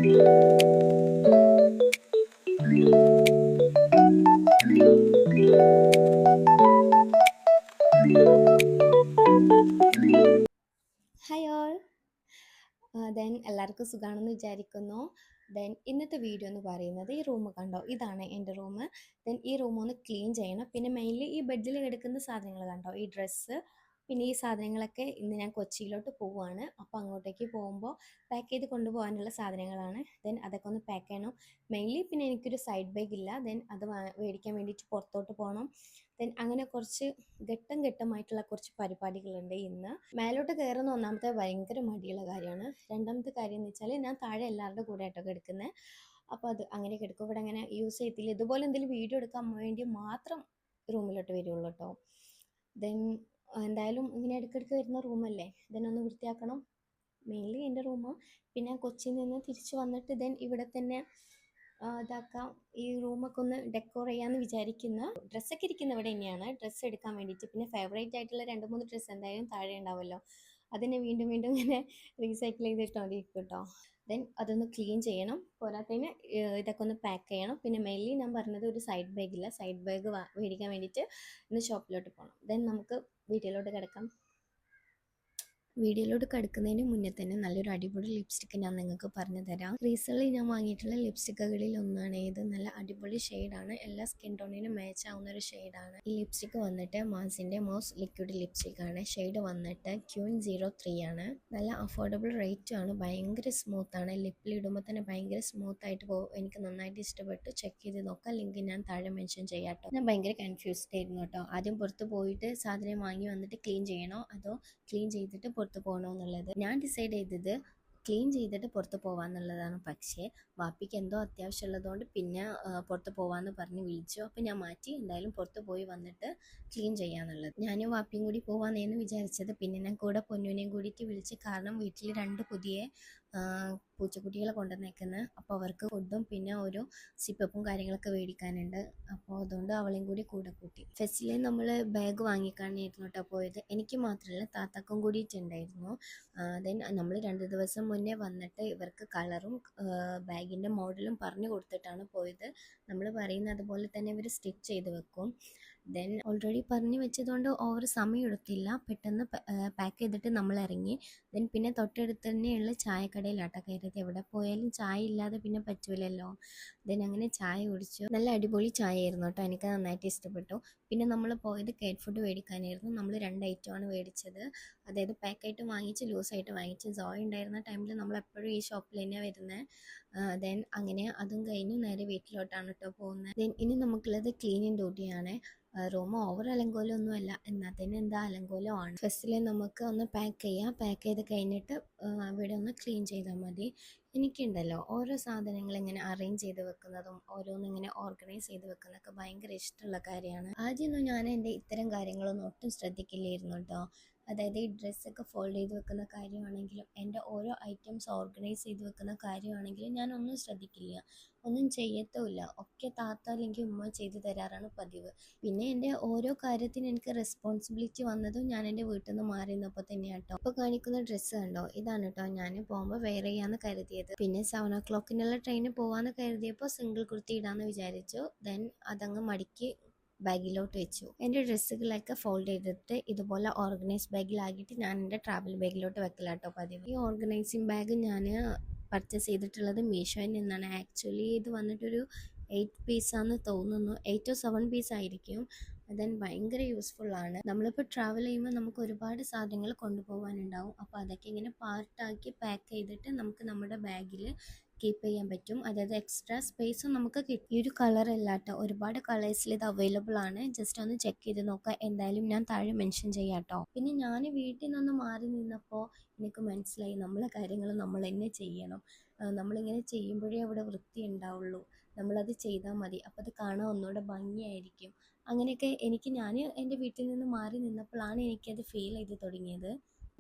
Hi all. എല്ലാവർക്കും സുഖമാണെന്ന് വിചാരിക്കുന്നു. ഇന്നത്തെ വീഡിയോ എന്ന് പറയുന്നത്, ഈ റൂം കണ്ടോ, ഇതാണ് എൻ്റെ റൂം. ഈ റൂം ഒന്ന് ക്ലീൻ ചെയ്യണം. പിന്നെ മെയിൻലി ഈ ബെഡിൽ കിടക്കുന്ന സാധനങ്ങൾ കണ്ടോ, ഈ ഡ്രസ്സ്, പിന്നെ ഈ സാധനങ്ങളൊക്കെ ഇന്ന് ഞാൻ കൊച്ചിയിലോട്ട് പോവുകയാണ്. അപ്പോൾ അങ്ങോട്ടേക്ക് പോകുമ്പോൾ പാക്ക് ചെയ്ത് കൊണ്ടുപോകാനുള്ള സാധനങ്ങളാണ്. അതൊക്കെ ഒന്ന് പാക്ക് ചെയ്യണം. മെയിൻലി പിന്നെ എനിക്കൊരു സൈഡ് ബാഗ് ഇല്ല. അത് മേടിക്കാൻ വേണ്ടിയിട്ട് പുറത്തോട്ട് പോകണം. അങ്ങനെ കുറച്ച് ഘട്ടമായിട്ടുള്ള കുറച്ച് പരിപാടികളുണ്ട് ഇന്ന്. മേലോട്ട് കയറുന്ന ഒന്നാമത്തെ ഭയങ്കര മടിയുള്ള കാര്യമാണ്. രണ്ടാമത്തെ കാര്യം എന്ന് വെച്ചാൽ, ഞാൻ താഴെ എല്ലാവരുടെ കൂടെ ആയിട്ടോ കിടക്കുന്നത്. അപ്പോൾ അത് അങ്ങനെ കിടക്കും. ഇവിടെ അങ്ങനെ യൂസ് ചെയ്യത്തില്ല. ഇതുപോലെ എന്തെങ്കിലും വീഡിയോ എടുക്കാൻ വേണ്ടി മാത്രം റൂമിലോട്ട് വരുള്ളൂ കേട്ടോ. ദെൻ എന്തായാലും ഇങ്ങനെ ഇടയ്ക്കിടയ്ക്ക് വരുന്ന റൂമല്ലേ, ഒന്ന് വൃത്തിയാക്കണം. മെയിൻലി എൻ്റെ റൂം. പിന്നെ കൊച്ചിയിൽ നിന്ന് തിരിച്ച് വന്നിട്ട് ഇവിടെ തന്നെ ഇതാക്കാം. ഈ റൂമൊക്കെ ഒന്ന് ഡെക്കോർ ചെയ്യാമെന്ന് വിചാരിക്കുന്ന. ഡ്രസ്സൊക്കെ ഇരിക്കുന്ന ഇവിടെ തന്നെയാണ്, ഡ്രസ്സ് എടുക്കാൻ വേണ്ടിയിട്ട്. പിന്നെ ഫേവറേറ്റ് ആയിട്ടുള്ള 2-3 ഡ്രസ്സ് എന്തായാലും താഴെ ഉണ്ടാവുമല്ലോ, അതിനെ വീണ്ടും വീണ്ടും ഇങ്ങനെ റീസൈക്കിൾ ചെയ്തിട്ടോണ്ടിരിക്കും കേട്ടോ. അതൊന്ന് ക്ലീൻ ചെയ്യണം. പോരാത്തതിന് ഇതൊക്കെ ഒന്ന് പാക്ക് ചെയ്യണം. പിന്നെ മെയിൻലി ഞാൻ പറഞ്ഞത്, ഒരു സൈഡ് ബാഗില്ല. സൈഡ് ബാഗ് മേടിക്കാൻ വേണ്ടിയിട്ട് ഇന്ന് ഷോപ്പിലോട്ട് പോകണം. നമുക്ക് വീട്ടിലോട്ട് കിടക്കാം. വീഡിയോയിലോട്ട് കിടക്കുന്നതിന് മുന്നേ തന്നെ നല്ലൊരു അടിപൊളി ലിപ്സ്റ്റിക്ക് ഞാൻ നിങ്ങൾക്ക് പറഞ്ഞു തരാം. റീസെൻ്റ്ലി ഞാൻ വാങ്ങിയിട്ടുള്ള ലിപ്സ്റ്റിക്കുകളിൽ ഒന്നാണ് ഇത്. നല്ല അടിപൊളി ഷെയ്ഡാണ്. എല്ലാ സ്കിൻ ടോണിനും മാച്ച് ആവുന്ന ഒരു ഷെയ്ഡാണ്. ഈ ലിപ്സ്റ്റിക്ക് വന്നിട്ട് മാസിൻ്റെ മോസ് ലിക്വിഡ് ലിപ്സ്റ്റിക്കാണ്. ഷെയ്ഡ് വന്നിട്ട് Q03 ആണ്. നല്ല അഫോർഡബിൾ റേറ്റും ആണ്. ഭയങ്കര സ്മൂത്താണ്. ലിപ്പിലിടുമ്പോൾ തന്നെ ഭയങ്കര സ്മൂത്തായിട്ട് പോകും. എനിക്ക് നന്നായിട്ട് ഇഷ്ടപ്പെട്ടു. ചെക്ക് ചെയ്ത് നോക്കാം. ലിങ്ക് ഞാൻ താഴെ മെൻഷൻ ചെയ്യാം കേട്ടോ. ഞാൻ ഭയങ്കര കൺഫ്യൂസ്ഡ് ആയിരുന്നു കേട്ടോ. ആദ്യം പുറത്ത് പോയിട്ട് സാധനം വാങ്ങി വന്നിട്ട് ക്ലീൻ ചെയ്യണോ അതോ ക്ലീൻ ചെയ്തിട്ട് പുറത്ത് പോകണോ എന്നുള്ളത്. ഞാൻ ഡിസൈഡ് ചെയ്തത് ക്ലീൻ ചെയ്തിട്ട് പുറത്ത് പോകാമെന്നുള്ളതാണ്. പക്ഷേ വാപ്പിക്ക് എന്തോ അത്യാവശ്യമുള്ളതുകൊണ്ട് പിന്നെ പുറത്ത് പോകാമെന്ന് പറഞ്ഞ് വിളിച്ചു. അപ്പോൾ ഞാൻ മാറ്റി. എന്തായാലും പുറത്ത് പോയി വന്നിട്ട് ക്ലീൻ ചെയ്യാന്നുള്ളത്. ഞാനും വാപ്പിയും കൂടി പോകാമെന്നായിരുന്നു വിചാരിച്ചത്. പിന്നെ ഞാൻ കൂടെ പൊന്നുവിനെയും കൂടിയിട്ട് വിളിച്ച്. കാരണം വീട്ടിൽ 2 പുതിയ പൂച്ചക്കുട്ടികളെ കൊണ്ടുവന്നേക്കുന്നത്. അപ്പോൾ അവർക്ക് ഫുഡും പിന്നെ ഒരു സിപ്പപ്പും കാര്യങ്ങളൊക്കെ മേടിക്കാനുണ്ട്. അപ്പോൾ അതുകൊണ്ട് അവളെയും കൂടി കൂടെ കൂട്ടി. ഫെസ്റ്റിലെ നമ്മൾ ബാഗ് വാങ്ങിക്കാനായിരുന്നു കേട്ടോ പോയത്. എനിക്ക് മാത്രമല്ല, താത്താക്കും കൂടിയിട്ടുണ്ടായിരുന്നു. നമ്മൾ 2 ദിവസം മുന്നേ വന്നിട്ട് ഇവർക്ക് കളറും ബാഗിൻ്റെ മോഡലും പറഞ്ഞു കൊടുത്തിട്ടാണ് പോയത്. നമ്മൾ പറയുന്നത് പോലെ തന്നെ ഇവർ സ്റ്റിച്ച് ചെയ്ത് വെക്കും. ഓൾറെഡി പറഞ്ഞു വെച്ചതുകൊണ്ട് ഓവർ സമയം എടുത്തില്ല. പെട്ടെന്ന് പാക്ക് ചെയ്തിട്ട് നമ്മൾ ഇറങ്ങി. പിന്നെ തൊട്ടടുത്ത് തന്നെയുള്ള ചായക്കടയിലാട്ടോ കയറിയത്. എവിടെ പോയാലും ചായ ഇല്ലാതെ പിന്നെ പറ്റൂലല്ലോ. അങ്ങനെ ചായ കുടിച്ചു. നല്ല അടിപൊളി ചായ ആയിരുന്നു കേട്ടോ. എനിക്ക് നന്നായിട്ട് ഇഷ്ടപ്പെട്ടു. പിന്നെ നമ്മൾ പോയത് കേറ്റ് ഫുഡ് മേടിക്കാനായിരുന്നു. നമ്മൾ 2 ഐറ്റമാണ് മേടിച്ചത്. അതായത് പാക്കായിട്ട് വാങ്ങിച്ച് ലൂസായിട്ട് വാങ്ങിച്ച്. സോയ ഉണ്ടായിരുന്ന ടൈമിൽ നമ്മൾ എപ്പോഴും ഈ ഷോപ്പിൽ തന്നെയാണ് വരുന്നത്. അങ്ങനെ അതും കഴിഞ്ഞ് നേരെ വീട്ടിലോട്ടാണ് കേട്ടോ പോകുന്നത്. ഇനി നമുക്കുള്ളത് ക്ലീനിങ് ഡ്യൂട്ടിയാണ്. റൂം ഓവർ അലങ്കോലമൊന്നുമല്ല, എന്നാൽ തന്നെ എന്താ അലങ്കോലമാണ്. ഫസ്റ്റിലെ നമുക്ക് ഒന്ന് പാക്ക് ചെയ്യാം. പാക്ക് ചെയ്ത് കഴിഞ്ഞിട്ട് ഇവിടെ ഒന്ന് ക്ലീൻ ചെയ്താൽ മതി. എനിക്കുണ്ടല്ലോ ഓരോ സാധനങ്ങൾ ഇങ്ങനെ അറേഞ്ച് ചെയ്ത് വെക്കുന്നതും ഓരോന്നിങ്ങനെ ഓർഗനൈസ് ചെയ്ത് വെക്കുന്നതൊക്കെ ഭയങ്കര ഇഷ്ടമുള്ള കാര്യമാണ്. ആദ്യമൊന്നും ഞാൻ എൻ്റെ ഇത്തരം കാര്യങ്ങളൊന്നും ഒട്ടും ശ്രദ്ധിക്കില്ലായിരുന്നു കേട്ടോ. അതായത് ഈ ഡ്രസ്സൊക്കെ ഫോൾഡ് ചെയ്ത് വെക്കുന്ന കാര്യമാണെങ്കിലും എൻ്റെ ഓരോ ഐറ്റംസ് ഓർഗനൈസ് ചെയ്ത് വെക്കുന്ന കാര്യമാണെങ്കിലും ഞാനൊന്നും ശ്രദ്ധിക്കില്ല, ഒന്നും ചെയ്യത്തുമില്ല. ഒക്കെ താത്ത അല്ലെങ്കിൽ ഉമ്മ ചെയ്ത് തരാറാണ് പതിവ്. പിന്നെ എൻ്റെ ഓരോ കാര്യത്തിന് എനിക്ക് റെസ്പോൺസിബിലിറ്റി വന്നതും ഞാൻ എൻ്റെ വീട്ടിൽ നിന്ന് മാറി നിന്നപ്പോൾ തന്നെയാണ് കേട്ടോ. ഇപ്പോൾ കാണിക്കുന്ന ഡ്രസ്സ് കണ്ടോ, ഇതാണ് കേട്ടോ ഞാൻ പോകുമ്പോൾ വെയർ ചെയ്യാമെന്ന് കരുതിയത്. പിന്നെ 7 o'clockനുള്ള ട്രെയിന് പോകാമെന്ന് കരുതിയപ്പോൾ സിംഗിൾ കുർത്തി ഇടാമെന്ന് വിചാരിച്ചു. അതങ്ങ് മടക്കി ബാഗിലോട്ട് വെച്ചു. എൻ്റെ ഡ്രസ്സുകളൊക്കെ ഫോൾഡ് ചെയ്തിട്ട് ഇതുപോലെ ഓർഗനൈസ് ബാഗിലാക്കിയിട്ട് ഞാൻ എൻ്റെ ട്രാവൽ ബാഗിലോട്ട് വെക്കലാട്ടോ പതിവ്. ഈ ഓർഗനൈസിങ് ബാഗ് ഞാൻ പർച്ചേസ് ചെയ്തിട്ടുള്ളത് മീഷോയിൽ നിന്നാണ്. ആക്ച്വലി ഇത് വന്നിട്ടൊരു 8 പീസാന്ന് തോന്നുന്നു. 8 or 7 പീസ് ആയിരിക്കും. ഭയങ്കര യൂസ്ഫുള്ളാണ്. നമ്മളിപ്പോൾ ട്രാവൽ ചെയ്യുമ്പോൾ നമുക്ക് ഒരുപാട് സാധനങ്ങൾ കൊണ്ടുപോകാനുണ്ടാവും. അപ്പോൾ അതൊക്കെ ഇങ്ങനെ പാർട്ടാക്കി പാക്ക് ചെയ്തിട്ട് നമുക്ക് നമ്മുടെ ബാഗിൽ കീപ്പ് ചെയ്യാൻ പറ്റും. അതായത് എക്സ്ട്രാ സ്പേസും നമുക്ക് കിട്ടും. ഈ ഒരു കളറല്ല കേട്ടോ, ഒരുപാട് കളേഴ്സിൽ ഇത് അവൈലബിൾ ആണ്. ജസ്റ്റ് ഒന്ന് ചെക്ക് ചെയ്ത് നോക്കാം. എന്തായാലും ഞാൻ താഴെ മെൻഷൻ ചെയ്യാം കേട്ടോ. പിന്നെ ഞാൻ വീട്ടിൽ നിന്ന് മാറി നിന്നപ്പോൾ എനിക്ക് മനസ്സിലായി, നമ്മളെ കാര്യങ്ങൾ നമ്മൾ തന്നെ ചെയ്യണം. നമ്മളിങ്ങനെ ചെയ്യുമ്പോഴേ അവിടെ വൃത്തി ഉണ്ടാവുള്ളൂ. നമ്മളത് ചെയ്താൽ മതി. അപ്പോൾ അത് കാണാൻ ഒന്നുകൂടെ ഭംഗിയായിരിക്കും. അങ്ങനെയൊക്കെ ഞാൻ എൻ്റെ വീട്ടിൽ നിന്ന് മാറി നിന്നപ്പോഴാണ് എനിക്കത് ഫീൽ ചെയ്ത് തുടങ്ങിയത്.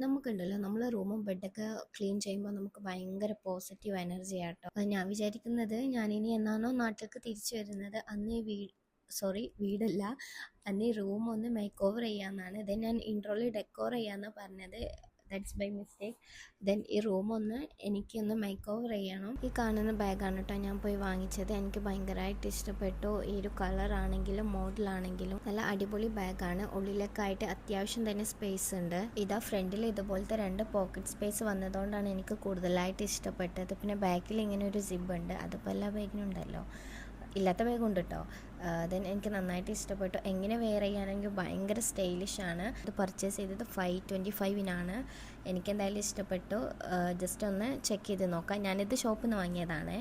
നമുക്കുണ്ടല്ലോ, നമ്മളെ റൂമും ബെഡൊക്കെ ക്ലീൻ ചെയ്യുമ്പോൾ നമുക്ക് ഭയങ്കര പോസിറ്റീവ് എനർജി ആട്ടോ. ഞാൻ വിചാരിക്കുന്നത്, ഞാനിനി എന്നാണോ നാട്ടിലേക്ക് തിരിച്ചു വരുന്നത് അന്ന് വീടല്ല, അന്ന് ഈ റൂം ഒന്ന് മേക്ക് ഓവർ ചെയ്യാമെന്നാണ്. ഞാൻ ഇൻട്രോയിൽ ഡെക്കോർ ചെയ്യാമെന്നാണ് പറഞ്ഞത്. That's by mistake. ദെൻ ഈ റൂമൊന്ന് എനിക്കൊന്ന് മേക്ക് ഓവർ ചെയ്യണം. ഈ കാണുന്ന ബാഗാണ് കേട്ടോ ഞാൻ പോയി വാങ്ങിച്ചത്. എനിക്ക് ഭയങ്കരമായിട്ട് ഇഷ്ടപ്പെട്ടു. ഈ ഒരു കളറാണെങ്കിലും മോഡലാണെങ്കിലും നല്ല അടിപൊളി ബാഗാണ്. ഉള്ളിലേക്കായിട്ട് അത്യാവശ്യം തന്നെ സ്പേസ് ഉണ്ട്. ഇതാ ഫ്രണ്ടിൽ ഇതുപോലത്തെ 2 പോക്കറ്റ് സ്പേസ് വന്നതുകൊണ്ടാണ് എനിക്ക് കൂടുതലായിട്ട് ഇഷ്ടപ്പെട്ടത്. പിന്നെ ബാക്കിൽ ഇങ്ങനെ ഒരു സിബ് ഉണ്ട്. അതിപ്പോൾ എല്ലാ ബാഗിനും ഉണ്ടല്ലോ, ഇല്ലാത്ത ബാഗുണ്ട് കേട്ടോ. ദെൻ എനിക്ക് നന്നായിട്ട് ഇഷ്ടപ്പെട്ടു. എങ്ങനെ വെയർ ചെയ്യാനെങ്കിൽ ഭയങ്കര സ്റ്റൈലിഷാണ്. ഇത് പർച്ചേസ് ചെയ്തത് 525-നാണ്. എനിക്കെന്തായാലും ഇഷ്ടപ്പെട്ടു. ജസ്റ്റ് ഒന്ന് ചെക്ക് ചെയ്ത് നോക്കാം. ഞാനിത് ഷോപ്പിൽ നിന്ന് വാങ്ങിയതാണ്.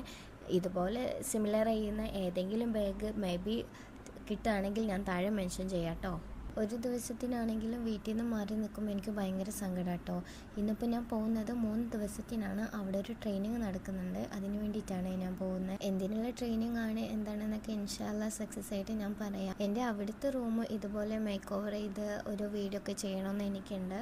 ഇതുപോലെ സിമിലർ ചെയ്യുന്ന ഏതെങ്കിലും ബാഗ് മേ ബി കിട്ടുകയാണെങ്കിൽ ഞാൻ താഴെ മെൻഷൻ ചെയ്യാം കേട്ടോ. ഒരു ദിവസത്തിനാണെങ്കിലും വീട്ടിൽ നിന്ന് മാറി നിൽക്കുമ്പോൾ എനിക്ക് ഭയങ്കര സങ്കടം കേട്ടോ. ഇന്നിപ്പോൾ ഞാൻ പോകുന്നത് 3 ദിവസത്തിനാണ്. അവിടെ ഒരു ട്രെയിനിങ് നടക്കുന്നുണ്ട്. അതിന് വേണ്ടിയിട്ടാണ് ഞാൻ പോകുന്നത്. എന്തിനുള്ള ട്രെയിനിങ് ആണ് എന്താണെന്നൊക്കെ ഇൻഷാല്ലാ സക്സസ് ആയിട്ട് ഞാൻ പറയാം. എൻ്റെ അവിടുത്തെ റൂം ഇതുപോലെ മേക്ക് ഓവർ ചെയ്ത് ഒരു വീഡിയോ ഒക്കെ ചെയ്യണമെന്ന് എനിക്കുണ്ട്.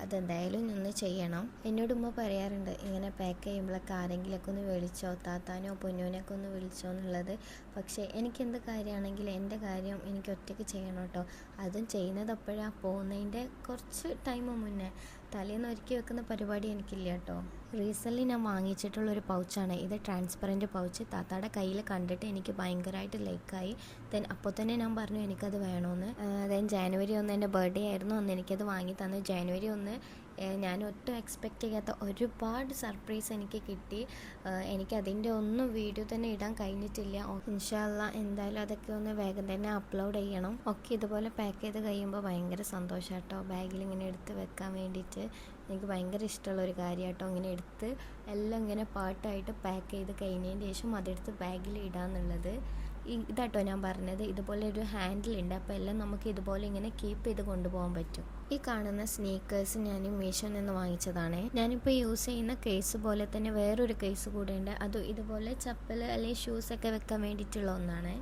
അതെന്തായാലും ഒന്ന് ചെയ്യണം. എന്നോട് ഉമ്മ പറയാറുണ്ട് ഇങ്ങനെ പാക്ക് ചെയ്യുമ്പോഴൊക്കെ ആരെങ്കിലുമൊക്കെ ഒന്ന് വിളിച്ചോ, താത്താനോ പൊന്നൂനൊക്കെ ഒന്ന് വിളിച്ചോ എന്നുള്ളത്. പക്ഷേ എനിക്കെന്ത് കാര്യമാണെങ്കിലും എൻ്റെ കാര്യം എനിക്ക് ഒറ്റയ്ക്ക് ചെയ്യണം കേട്ടോ. അതും ചെയ്യുന്നത് അപ്പോഴാണ് പോകുന്നതിൻ്റെ കുറച്ച് ടൈം മുന്നേ. തലേന്ന് ഒരുക്കി വെക്കുന്ന പരിപാടി എനിക്കില്ല കേട്ടോ. റീസെൻ്റ്ലി ഞാൻ വാങ്ങിച്ചിട്ടുള്ളൊരു പൗച്ചാണ് ഇത്. Transparent pouch. താത്താടെ കയ്യിൽ കണ്ടിട്ട് എനിക്ക് ഭയങ്കരമായിട്ട് ലൈക്കായി. ദെൻ അപ്പോൾ തന്നെ ഞാൻ പറഞ്ഞു എനിക്കത് വേണമെന്ന്. ദെൻ January 1 എൻ്റെ ബർത്ത്ഡേ ആയിരുന്നു. അന്ന് എനിക്കത് വാങ്ങി തന്നു. January 1 ഞാൻ ഒട്ടും എക്സ്പെക്റ്റ് ചെയ്യാത്ത ഒരുപാട് സർപ്രൈസ് എനിക്ക് കിട്ടി. എനിക്കതിൻ്റെ ഒന്നും വീഡിയോ തന്നെ ഇടാൻ കഴിഞ്ഞിട്ടില്ല. ഇൻഷാല്ലാ എന്തായാലും അതൊക്കെ ഒന്ന് വേഗം തന്നെ അപ്ലോഡ് ചെയ്യണം. ഒക്കെ ഇതുപോലെ പാക്ക് ചെയ്ത് കഴിയുമ്പോൾ ഭയങ്കര സന്തോഷം കേട്ടോ. ബാഗിൽ ഇങ്ങനെ എടുത്ത് വെക്കാൻ വേണ്ടിയിട്ട് എനിക്ക് ഭയങ്കര ഇഷ്ടമുള്ള ഒരു കാര്യം കേട്ടോ. ഇങ്ങനെ എടുത്ത് എല്ലാം ഇങ്ങനെ പാട്ടായിട്ട് പാക്ക് ചെയ്ത് കഴിഞ്ഞതിന് ശേഷം അതെടുത്ത് ബാഗിൽ ഇടാന്നുള്ളത്. ഇതാട്ടോ ഞാൻ പറഞ്ഞത്. ഇതുപോലെ ഒരു ഹാൻഡിലുണ്ട്. അപ്പോൾ എല്ലാം നമുക്ക് ഇതുപോലെ ഇങ്ങനെ കീപ്പ് ചെയ്ത് കൊണ്ടുപോകാൻ പറ്റും. ഈ കാണുന്ന സ്നീക്കേഴ്സ് ഞാൻ മീഷോയിൽ നിന്ന് വാങ്ങിച്ചതാണ്. ഞാനിപ്പോൾ യൂസ് ചെയ്യുന്ന കേസ് പോലെ തന്നെ വേറൊരു കേസ് കൂടെ ഉണ്ട്. അത് ഇതുപോലെ ചപ്പൽ അല്ലെങ്കിൽ ഷൂസൊക്കെ വെക്കാൻ വേണ്ടിയിട്ടുള്ള ഒന്നാണ്.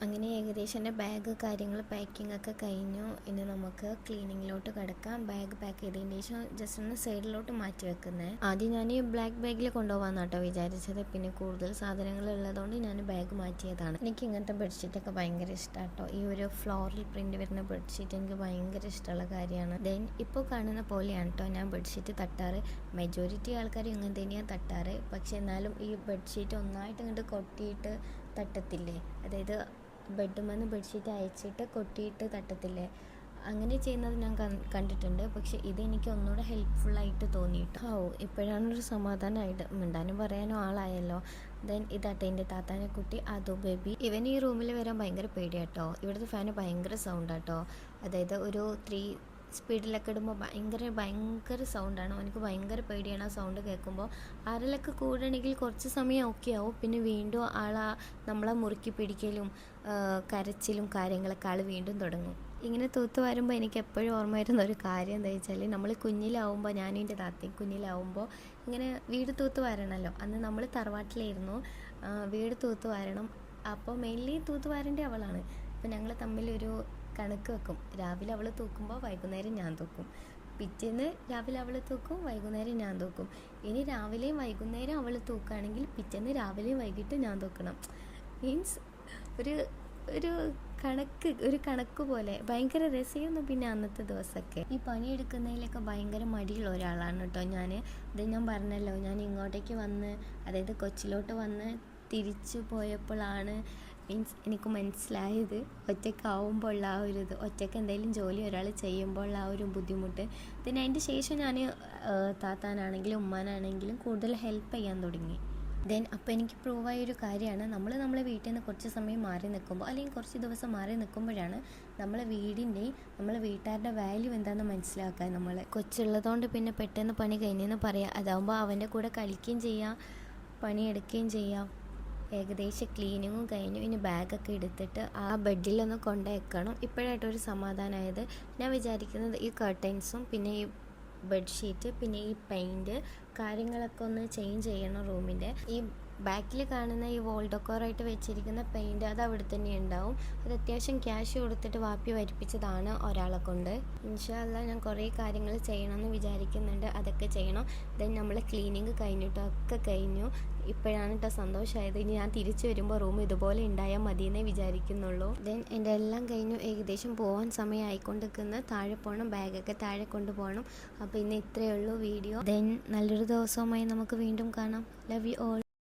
അങ്ങനെ ഏകദേശം എൻ്റെ ബാഗ് കാര്യങ്ങൾ പാക്കിംഗ് ഒക്കെ കഴിഞ്ഞു. ഇനി നമുക്ക് ക്ലീനിങ്ങിലോട്ട് കിടക്കാം. ബാഗ് പാക്ക് ചെയ്തതിന് ശേഷം ജസ്റ്റ് ഒന്ന് സൈഡിലോട്ട് മാറ്റി വെക്കുന്നത്. ആദ്യം ഞാൻ ഈ ബ്ലാക്ക് ബാഗിൽ കൊണ്ടുപോകാമെന്ന് കേട്ടോ വിചാരിച്ചത്. പിന്നെ കൂടുതൽ സാധനങ്ങൾ ഉള്ളതുകൊണ്ട് ഞാൻ ബാഗ് മാറ്റിയതാണ്. എനിക്ക് ഇങ്ങനത്തെ ബെഡ്ഷീറ്റൊക്കെ ഭയങ്കര ഇഷ്ടമാണ് കേട്ടോ. ഈ ഒരു ഫ്ലോറൽ പ്രിൻ്റ് വരുന്ന ബെഡ്ഷീറ്റ് എനിക്ക് ഭയങ്കര ഇഷ്ടമുള്ള കാര്യമാണ്. ദെൻ ഇപ്പോൾ കാണുന്ന പോലെയാണ് കേട്ടോ ഞാൻ ബെഡ്ഷീറ്റ് തട്ടാറ്. മെജോറിറ്റി ആൾക്കാർ ഇങ്ങനെ തന്നെയാണ് തട്ടാറ്. പക്ഷെ എന്നാലും ഈ ബെഡ്ഷീറ്റ് ഒന്നായിട്ട് ഇങ്ങോട്ട് കൊട്ടിയിട്ട് തട്ടത്തില്ലേ, അതായത് ബെഡ്മെന്ന് ബെഡ്ഷീറ്റ് അയച്ചിട്ട് കൊട്ടിയിട്ട് തട്ടത്തില്ലേ, അങ്ങനെ ചെയ്യുന്നത് ഞാൻ കണ്ടിട്ടുണ്ട്. പക്ഷെ ഇതെനിക്ക് ഒന്നുകൂടെ ഹെൽപ്ഫുള്ളായിട്ട് തോന്നിയിട്ട് ഇപ്പോഴാണൊരു സമാധാനമായിട്ട് മിണ്ടാനും പറയാനും ആളായല്ലോ. ദെൻ ഇതാട്ടെ എൻ്റെ താത്താനെ കുട്ടി അതോ ബേബി. ഇവൻ ഈ റൂമിൽ വരാൻ ഭയങ്കര പേടിയാട്ടോ. ഇവിടുത്തെ ഫാന് ഭയങ്കര സൗണ്ടാട്ടോ. അതായത് ഒരു 3 സ്പീഡിലൊക്കെ ഇടുമ്പോൾ ഭയങ്കര സൗണ്ടാണ്. എനിക്ക് ഭയങ്കര പേടിയാണ് ആ സൗണ്ട് കേൾക്കുമ്പോൾ. ആരെങ്കിലൊക്കെ കൂടണമെങ്കിൽ കുറച്ച് സമയം ഓക്കെ ആവും. പിന്നെ വീണ്ടും നമ്മളെ മുറുക്കി പിടിക്കലും കരച്ചിലും കാര്യങ്ങളൊക്കെ വീണ്ടും തുടങ്ങും. ഇങ്ങനെ തൂത്ത് വരുമ്പോൾ എനിക്ക് എപ്പോഴും ഓർമ്മ വരുന്ന ഒരു കാര്യം എന്താ വെച്ചാൽ, നമ്മൾ കുഞ്ഞിലാവുമ്പോൾ ഞാനും എൻ്റെ താത്തയും കുഞ്ഞിലാവുമ്പോൾ ഇങ്ങനെ വീട് തൂത്ത് വരണമല്ലോ. അന്ന് നമ്മൾ തറവാട്ടിലായിരുന്നു. വീട് തൂത്ത് വരണം. അപ്പോൾ മെയിൻലി തൂത്ത് വരേണ്ട അവളാണ്. അപ്പോൾ ഞങ്ങൾ തമ്മിലൊരു കണക്ക് വെക്കും. രാവിലെ അവൾ തൂക്കുമ്പോൾ വൈകുന്നേരം ഞാൻ തൂക്കും. പിറ്റേന്ന് രാവിലെ അവൾ തൂക്കും, വൈകുന്നേരം ഞാൻ തൂക്കും. ഇനി രാവിലെയും വൈകുന്നേരം അവൾ തൂക്കുകയാണെങ്കിൽ പിറ്റേന്ന് രാവിലെയും വൈകിട്ട് ഞാൻ തൂക്കണം. മീൻസ് ഒരു കണക്ക് പോലെ ഭയങ്കര രസമായിരുന്നു. പിന്നെ അന്നത്തെ ദിവസമൊക്കെ ഈ പണിയെടുക്കുന്നതിലൊക്കെ ഭയങ്കര മടിയുള്ള ഒരാളാണ് കേട്ടോ ഞാൻ. ഇത് ഞാൻ പറഞ്ഞല്ലോ, ഞാൻ ഇങ്ങോട്ടേക്ക് വന്ന്, അതായത് കൊച്ചിലോട്ട് വന്ന് തിരിച്ചു പോയപ്പോഴാണ് എനിക്ക് മനസ്സിലായത് ഒറ്റയ്ക്കാവുമ്പോൾ ഉള്ള ആ ഒരു ഇത്, ഒറ്റയ്ക്ക് എന്തെങ്കിലും ജോലി ഒരാൾ ചെയ്യുമ്പോൾ ആ ഒരു ബുദ്ധിമുട്ട്. പിന്നെ അതിൻ്റെ ശേഷം ഞാൻ താത്താനാണെങ്കിലും ഉമ്മാനാണെങ്കിലും കൂടുതൽ ഹെൽപ്പ് ചെയ്യാൻ തുടങ്ങി. ദെൻ അപ്പോൾ എനിക്ക് പ്രൂവായൊരു കാര്യമാണ്, നമ്മളെ വീട്ടിൽ നിന്ന് കുറച്ച് സമയം മാറി നിൽക്കുമ്പോൾ അല്ലെങ്കിൽ കുറച്ച് ദിവസം മാറി നിൽക്കുമ്പോഴാണ് നമ്മളെ വീടിൻ്റെയും നമ്മളെ വീട്ടുകാരുടെ വാല്യൂ എന്താണെന്ന് മനസ്സിലാക്കാൻ. നമ്മൾ കൊച്ചുള്ളതുകൊണ്ട് പിന്നെ പെട്ടെന്ന് പണി കഴിഞ്ഞെന്ന് പറയാം. അതാകുമ്പോൾ അവൻ്റെ കൂടെ കളിക്കുകയും ചെയ്യാം, പണിയെടുക്കുകയും ചെയ്യാം. ഏകദേശം ക്ലീനിങ്ങും കഴിഞ്ഞു. ഇനി ബാഗൊക്കെ എടുത്തിട്ട് ആ ബെഡിലൊന്ന് കൊണ്ടുവയ്ക്കണം. ഇപ്പോഴായിട്ടൊരു സമാധാനമായത്. ഞാൻ വിചാരിക്കുന്നത് ഈ കർട്ടൻസും പിന്നെ ഈ ബെഡ്ഷീറ്റ് പിന്നെ ഈ പെയിൻറ്റ് കാര്യങ്ങളൊക്കെ ഒന്ന് ചേഞ്ച് ചെയ്യണം റൂമിൻ്റെ. ഈ ബാക്കിൽ കാണുന്ന ഈ വോൾ ഡെക്കോറായിട്ട് വെച്ചിരിക്കുന്ന പെയിൻറ്റ് അത് അവിടെ തന്നെ ഉണ്ടാവും. അത് അത്യാവശ്യം ക്യാഷ് കൊടുത്തിട്ട് വാപ്പി വരിപ്പിച്ചതാണ് ഒരാളെ കൊണ്ട്. ഇൻഷാ അല്ലാ ഞാൻ കുറേ കാര്യങ്ങൾ ചെയ്യണമെന്ന് വിചാരിക്കുന്നുണ്ട്. അതൊക്കെ ചെയ്യണം. ദെൻ നമ്മൾ ക്ലീനിങ് കഴിഞ്ഞിട്ടൊക്കെ കഴിഞ്ഞു. ഇപ്പോഴാണ് കേട്ടോ സന്തോഷമായത്. ഇനി ഞാൻ തിരിച്ചു വരുമ്പോൾ റൂം ഇതുപോലെ ഉണ്ടായാൽ മതിയെന്നേ വിചാരിക്കുന്നുള്ളൂ. ദെൻ എൻ്റെ എല്ലാം കഴിഞ്ഞു, ഏകദേശം പോകാൻ സമയം ആയിക്കൊണ്ടിരിക്കുന്ന. താഴെ പോകണം, ബാഗൊക്കെ താഴെ കൊണ്ടുപോകണം. അപ്പോൾ ഇന്ന് ഇത്രയേ ഉള്ളൂ വീഡിയോ. ദെൻ നല്ലൊരു ദിവസവുമായി നമുക്ക് വീണ്ടും കാണാം. Love you all.